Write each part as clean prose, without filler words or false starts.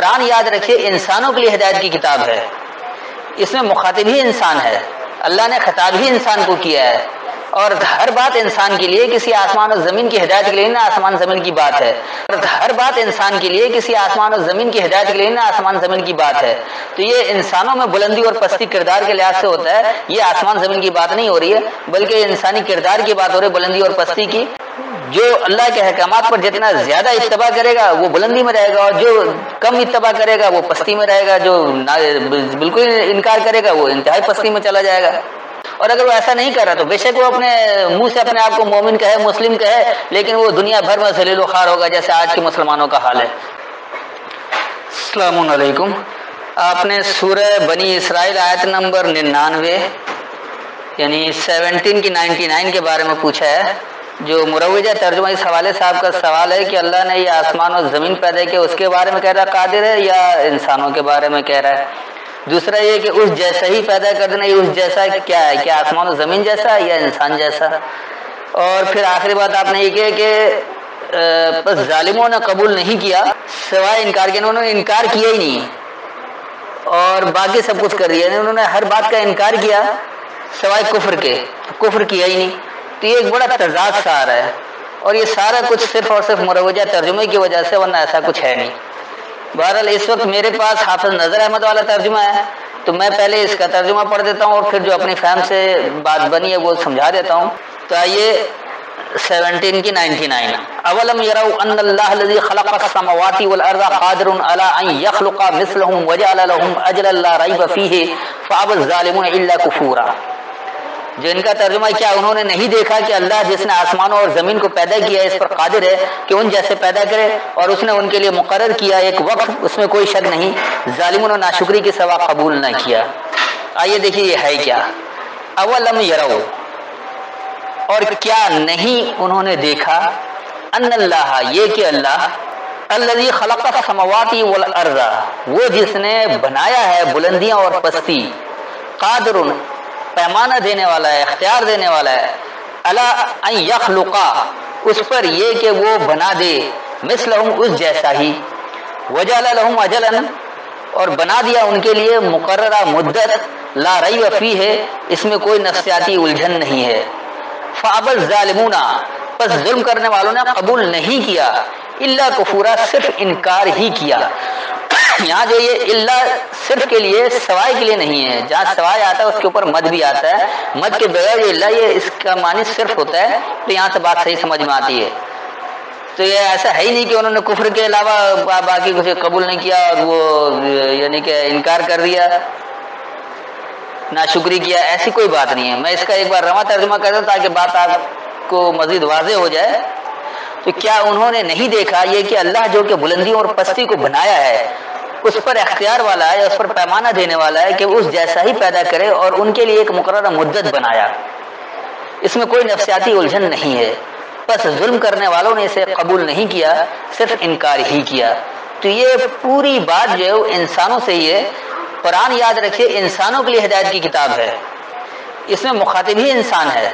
قرآن یاد رکھیے انسانوں کے لیے ہدایت کی کتاب ہے، اس میں مخاطب ہی انسان ہے، اللہ نے خطاب ہی انسان کو کیا ہے، اور ہر بات انسان کے لیے کسی آسمان اور زمین کی ہدایت کے لیے نہ آسمان زمین کی بات ہے، اور ہر بات انسان کے لیے کسی آسمان اور زمین کی ہدایت کے لیے نہ آسمان زمین کی بات ہے۔ تو یہ انسانوں میں بلندی اور پستی کردار کے لحاظ سے ہوتا ہے، یہ آسمان زمین کی بات نہیں ہو رہی ہے، بلکہ انسانی کردار کی بات ہو رہی ہے، بلندی اور پستی کی۔ جو اللہ کے احکامات پر جتنا زیادہ اتباع کرے گا وہ بلندی میں رہے گا، اور جو کم اتباع کرے گا وہ پستی میں رہے گا، جو بالکل انکار کرے گا وہ انتہائی پستی میں چلا جائے گا۔ اور اگر وہ ایسا نہیں کر رہا تو بے شک وہ اپنے منہ سے اپنے آپ کو مومن کہے، مسلم کہے، لیکن وہ دنیا بھر میں ذلیل و خوار ہوگا، جیسے آج کے مسلمانوں کا حال ہے۔ السلام علیکم۔ آپ نے سورہ بنی اسرائیل آیت نمبر 99 یعنی 17 کی 99 کے بارے میں پوچھا ہے۔ جو مروجہ ترجمہ اس حوالے سے آپ کا سوال ہے کہ اللہ نے یہ آسمان اور زمین پیدا کیا، اس کے بارے میں کہہ رہا قادر ہے یا انسانوں کے بارے میں کہہ رہا ہے؟ دوسرا یہ کہ اس جیسا ہی پیدا کر دینا، یہ اس جیسا کیا ہے؟ کیا آسمان و زمین جیسا یا انسان جیسا؟ اور پھر آخری بات آپ نے یہ کہا کہ بس ظالموں نے قبول نہیں کیا سوائے انکار کے، انہوں نے انکار کیا ہی نہیں اور باقی سب کچھ کر دیا، انہوں نے ہر بات کا انکار کیا سوائے کفر کے، کفر کیا ہی نہیں۔ تو یہ ایک بڑا تضاد سا آ رہا ہے، اور یہ سارا کچھ صرف اور صرف مروجہ ترجمے کی وجہ سے، ورنہ ایسا کچھ ہے نہیں۔ بہرحال اس وقت میرے پاس حافظ نظر احمد والا ترجمہ ہے، تو میں پہلے اس کا ترجمہ پڑھ دیتا ہوں اور پھر جو اپنی فہم سے بات بنی ہے وہ سمجھا دیتا ہوں۔ تو آئیے 17 کی 99۔ اولم یروا ان اللہ الذی خلق السماوات والارض قادر علی ان یخلق مثلهم وجعل لهم اجلا لا ریب فیہ فابى الظالمون الا کفورا۔ جو ان کا ترجمہ کیا، انہوں نے نہیں دیکھا کہ اللہ جس نے آسمانوں اور زمین کو پیدا کیا ہے اس پر قادر ہے کہ ان جیسے پیدا کرے، اور اس نے ان کے لیے مقرر کیا ایک وقت، اس میں کوئی شک نہیں، ظالموں نے ناشکری کے سوا قبول نہ کیا۔ آئیے دیکھیے یہ ہے کیا۔ اولم یروا، اور کیا نہیں انہوں نے دیکھا، ان اللہ، یہ کہ اللہ، الذی خلق السماوات والارض، وہ جس نے بنایا ہے بلندیاں اور پستی، قادر، پیمانہ دینے والا ہے، اختیار دینے والا ہے، الا ان یخلقا، اس پر یہ کہ وہ بنا دے، مثلہم، اس جیسا ہی، وجعل لہم اجلا، اور بنا دیا ان کے لیے مقررہ مدت، لا ریب فیہ، اس میں کوئی نفسیاتی الجھن نہیں ہے، فابى الظالمون، پس ظلم کرنے والوں نے قبول نہیں کیا، الا کفورا، صرف انکار ہی کیا۔ یہاں جو یہ اللہ صرف کے لیے، سوائے کے لیے نہیں ہے، جہاں سوائے آتا ہے اس کے اوپر مد بھی آتا ہے، مد کے بغیر یہ اللہ، یہ اس کا معنی صرف ہوتا ہے، تو یہاں سے بات صحیح سمجھ میں آتی ہے۔ تو یہ ایسا ہے ہی نہیں کہ انہوں نے کفر کے علاوہ باقی کچھ قبول نہیں کیا اور وہ یعنی کہ انکار کر دیا، ناشکری کیا، ایسی کوئی بات نہیں ہے۔ میں اس کا ایک بار رواں ترجمہ کرتا ہوں تاکہ بات آپ کو مزید واضح ہو جائے۔ تو کیا انہوں نے نہیں دیکھا یہ کہ اللہ جو کہ بلندیوں اور پستی کو بنایا ہے، اس پر اختیار والا ہے، اس پر پیمانہ دینے والا ہے کہ اس جیسا ہی پیدا کرے، اور ان کے لیے ایک مقررہ مدت بنایا، اس میں کوئی نفسیاتی الجھن نہیں ہے، بس ظلم کرنے والوں نے اسے قبول نہیں کیا، صرف انکار ہی کیا۔ تو یہ پوری بات جو ہے انسانوں سے ہی ہے۔ قرآن یاد رکھیے انسانوں کے لیے ہدایت کی کتاب ہے، اس میں مخاطب ہی انسان ہے،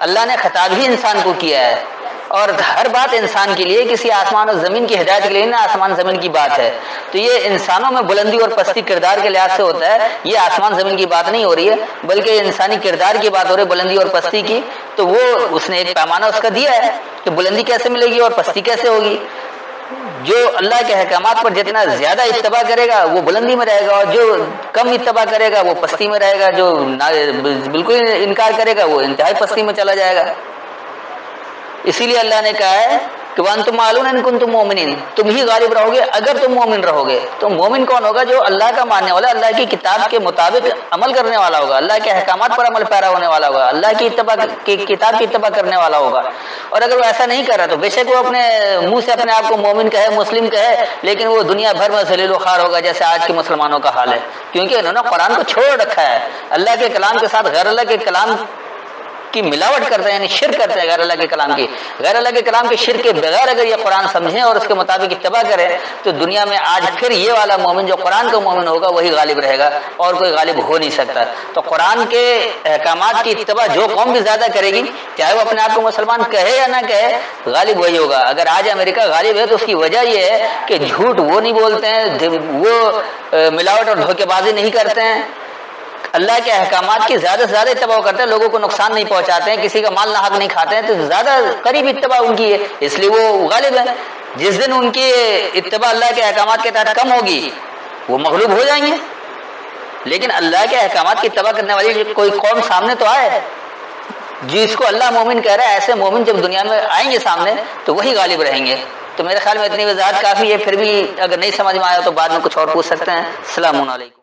اللہ نے خطاب ہی انسان کو کیا ہے، اور ہر بات انسان کے لیے کسی آسمان اور زمین کی ہدایت کے لیے نہ آسمان زمین کی بات ہے۔ تو یہ انسانوں میں بلندی اور پستی کردار کے لحاظ سے ہوتا ہے، یہ آسمان زمین کی بات نہیں ہو رہی ہے، بلکہ انسانی کردار کی بات ہو رہی ہے، بلندی اور پستی کی۔ تو وہ اس نے ایک پیمانہ اس کا دیا ہے کہ بلندی کیسے ملے گی اور پستی کیسے ہوگی۔ جو اللہ کے احکامات پر جتنا زیادہ اتباع کرے گا وہ بلندی میں رہے گا، اور جو کم اتباع کرے گا وہ پستی میں رہے گا، جو بالکل انکار کرے گا وہ انتہائی پستی میں چلا جائے گا۔ اسی لیے اللہ نے کہا ہے کہ وَأَنْتُمْ مَعْلُونَ إِن كُنتُم مُؤْمِنِينَ، تم ہی غالب رہو گے اگر تم مومن رہو گے۔ تو مومن کون ہوگا؟ جو اللہ کا ماننے والا، اللہ کی کتاب کے مطابق عمل کرنے والا ہوگا، اللہ کے احکامات پر عمل پیرا ہونے والا ہوگا، اللہ کی کتاب کی اتباع کرنے والا ہوگا۔ اور اگر وہ ایسا نہیں کر رہا تو بے شک وہ اپنے منہ سے اپنے آپ کو مومن کہے، مسلم کہے، لیکن وہ دنیا بھر میں ذلیل و خوار ہوگا، جیسے آج کے مسلمانوں کا حال ہے، کیونکہ انہوں نے قرآن کو چھوڑ رکھا ہے۔ اللہ کے کلام کے ساتھ غیر اللہ کے کلام کی ملاوٹ کرتے ہیں، یعنی شرک کرتے ہیں غیر اللہ کے کلام کی، غیر اللہ کے کلام کے شرک کے بغیر اگر یہ قرآن سمجھیں اور اس کے مطابق اتباع کریں تو دنیا میں آج پھر یہ والا مومن جو قرآن کا مومن ہوگا وہی غالب رہے گا اور کوئی غالب ہو نہیں سکتا۔ تو قرآن کے احکامات کی اتباع جو قوم بھی زیادہ کرے گی، چاہے وہ اپنے آپ کو مسلمان کہے یا نہ کہے، غالب وہی ہوگا۔ اگر آج امریکہ غالب ہے تو اس کی وجہ یہ ہے کہ جھوٹ وہ نہیں بولتے ہیں، وہ ملاوٹ اور دھوکے بازی نہیں کرتے ہیں، اللہ کے احکامات کی زیادہ سے زیادہ اتباع کرتے ہیں، لوگوں کو نقصان نہیں پہنچاتے ہیں، کسی کا مال ناحق نہیں کھاتے ہیں، تو زیادہ قریب اتباع ان کی ہے، اس لیے وہ غالب ہے۔ جس دن ان کی اتباع اللہ کے احکامات کے تحت کم ہوگی وہ مغلوب ہو جائیں گے۔ لیکن اللہ کے احکامات کی اتباع کرنے والی کوئی قوم سامنے تو آئے، جس کو اللہ مومن کہہ رہا ہے، ایسے مومن جب دنیا میں آئیں گے سامنے تو وہی غالب رہیں گے۔ تو میرے خیال میں اتنی وضاحت کافی ہے، پھر بھی اگر نہیں سمجھ میں آیا تو بعد میں کچھ اور پوچھ سکتے ہیں۔ السلام علیکم۔